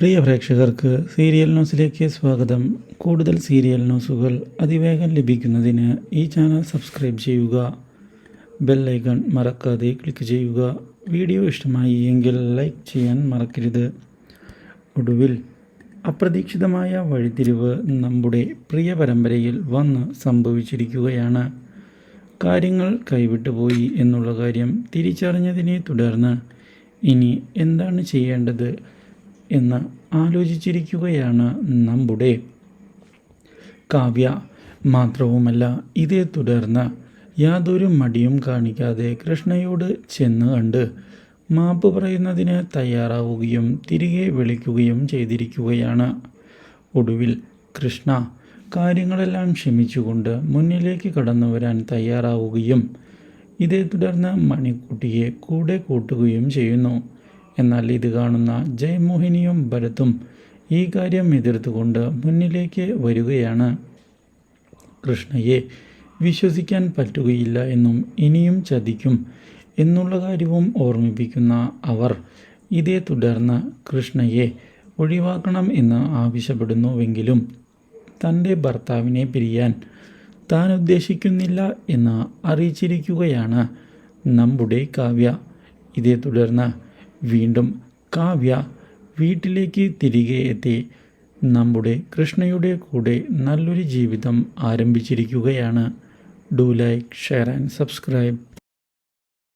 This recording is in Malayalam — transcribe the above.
പ്രിയ പ്രേക്ഷകർക്ക് സീരിയൽ ന്യൂസിലേക്ക് സ്വാഗതം. കൂടുതൽ സീരിയൽ ന്യൂസുകൾ അതിവേഗം ലഭിക്കുന്നതിന് ഈ ചാനൽ സബ്സ്ക്രൈബ് ചെയ്യുക. ബെൽ ഐക്കൺ മറക്കാതെ ക്ലിക്ക് ചെയ്യുക. വീഡിയോ ഇഷ്ടമായി എങ്കിൽ ലൈക്ക് ചെയ്യാൻ മറക്കരുത്. ഒടുവിൽ അപ്രതീക്ഷിതമായ വഴിത്തിരിവ് നമ്മുടെ പ്രിയ പരമ്പരയിൽ വന്ന് സംഭവിച്ചിരിക്കുകയാണ്. കാര്യങ്ങൾ കൈവിട്ടുപോയി എന്നുള്ള കാര്യം തിരിച്ചറിഞ്ഞതിനെ തുടർന്ന് ഇനി എന്താണ് ചെയ്യേണ്ടത് എന്ന് ആലോചിച്ചിരിക്കുകയാണ് നമ്മുടെ കാവ്യ. മാത്രവുമല്ല, ഇതേ തുടർന്ന് യാതൊരു മടിയും കാണിക്കാതെ കൃഷ്ണയോട് ചെന്ന് കണ്ട് മാപ്പ് പറയുന്നതിന് തയ്യാറാവുകയും തിരികെ വിളിക്കുകയും ചെയ്തിരിക്കുകയാണ്. ഒടുവിൽ കൃഷ്ണ കാര്യങ്ങളെല്ലാം ക്ഷമിച്ചുകൊണ്ട് മുന്നിലേക്ക് കടന്നു വരാൻ തയ്യാറാവുകയും ഇതേ തുടർന്ന് മണിക്കുട്ടിയെ കൂടെ കൂട്ടുകയും ചെയ്യുന്നു. എന്നാൽ ഇത് കാണുന്ന ജയമോഹിനിയും ഭരതും ഈ കാര്യം എതിർത്തുകൊണ്ട് മുന്നിലേക്ക് വരികയാണ്. കൃഷ്ണയെ വിശ്വസിക്കാൻ പറ്റുകയില്ല എന്നും ഇനിയും ചതിക്കും എന്നുള്ള കാര്യവും ഓർമ്മിപ്പിക്കുന്ന അവർ ഇതേ തുടർന്ന് കൃഷ്ണയെ ഒഴിവാക്കണം എന്ന് ആവശ്യപ്പെടുന്നുവെങ്കിലും തൻ്റെ ഭർത്താവിനെ പിരിയാൻ താൻ ഉദ്ദേശിക്കുന്നില്ല എന്ന് അറിയിച്ചിരിക്കുകയാണ് നമ്മുടെ കാവ്യ. ഇതേ തുടർന്ന് വീണ്ടും കാവ്യ വീട്ടിലേക്ക് തിരികെ എത്തി നമ്മുടെ കൃഷ്ണയുടെ കൂടെ നല്ലൊരു ജീവിതം ആരംഭിച്ചിരിക്കുകയാണ്. Do like, share and subscribe.